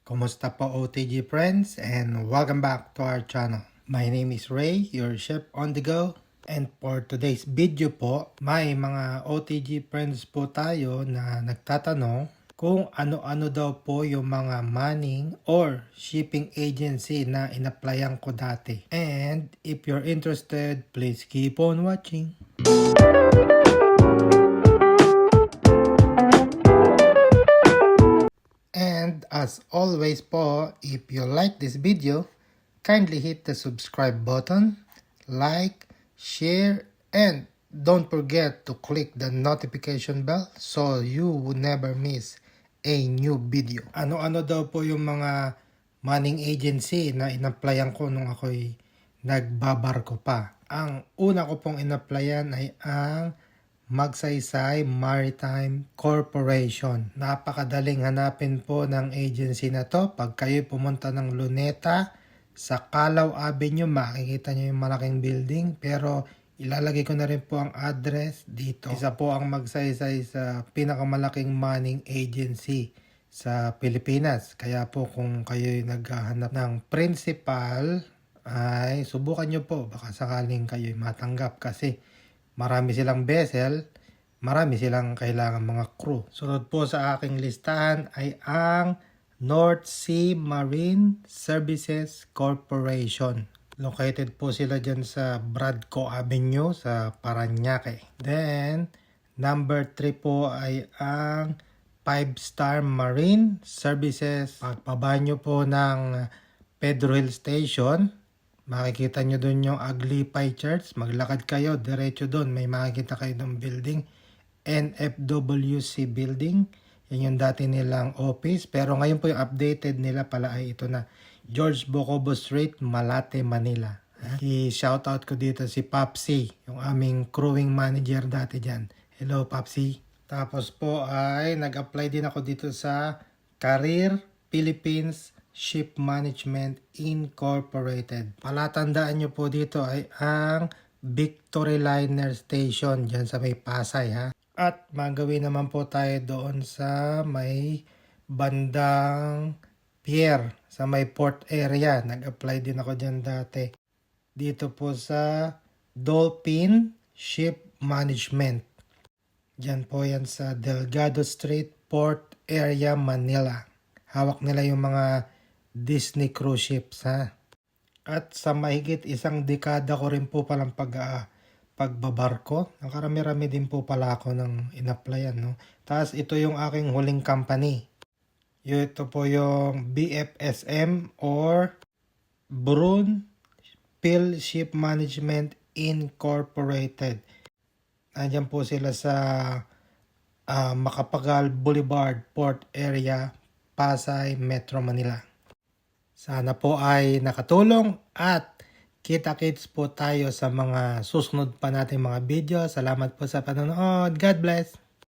Kumusta po OTG friends, and welcome back to our channel. My name is Ray, your chef on the go. And for today's video po, may mga OTG friends po tayo na nagtatanong kung ano-ano daw po yung mga manning or shipping agency na in-applyan ko dati. And if you're interested, please keep on watching. And as always po, if you like this video, kindly hit the subscribe button, like, share, and don't forget to click the notification bell so you would never miss a new video. Ano-ano daw po yung mga manning agency na in-applyan ko nung ako'y nagbabarko pa. Ang una ko pong in-applyan ay ang Magsaysay Maritime Corporation. Napakadaling hanapin po ng agency na to. Pag kayo pumunta ng Luneta, sa Calao Avenue, makikita nyo yung malaking building. Pero ilalagay ko na rin po ang address dito. Isa po ang Magsaysay sa pinakamalaking manning agency sa Pilipinas. Kaya po kung kayo naghahanap ng principal, ay subukan nyo po. Baka sakaling kayo matanggap kasi marami silang vessel, marami silang kailangan mga crew. Sunod po sa aking listahan ay ang North Sea Marine Services Corporation. Located po sila dyan sa Bradco Avenue sa Parañaque. Then, number 3 po ay ang 5-Star Marine Services. Pagpaba nyo po ng Pedro Hill Station, makikita nyo doon yung Aglipay Church. Maglakad kayo, diretso doon. May makikita kayo ng building. NFWC building. Yan yung dati nilang office. Pero ngayon po yung updated nila pala ay ito na. George Bocobo Street, Malate, Manila. I-shoutout ko dito si Popsi, yung aming crewing manager dati dyan. Hello Popsi. Tapos po ay nag-apply din ako dito sa Career Philippines Ship Management Incorporated. Palatandaan nyo po dito ay ang Victory Liner Station dyan sa may Pasay ha. At magawin naman po tayo doon sa may bandang pier, sa may port area. Nag-apply din ako dyan dati. Dito po sa Dolphin Ship Management. Dyan po yan sa Delgado Street, Port Area, Manila. Hawak nila yung mga Disney cruise ships ha. At sa mahigit isang dekada ko rin po palang pagbabarko. Nakarami-rami din po pala ako ng in-applyan no. Tapos ito yung aking huling company. Ito po yung BFSM or Brun Phil Ship Management Incorporated. Nandiyan po sila sa Macapagal Boulevard, Port Area, Pasay, Metro Manila. Sana po ay nakatulong at kita-kits po tayo sa mga susunod pa nating mga video. Salamat po sa panonood. God bless!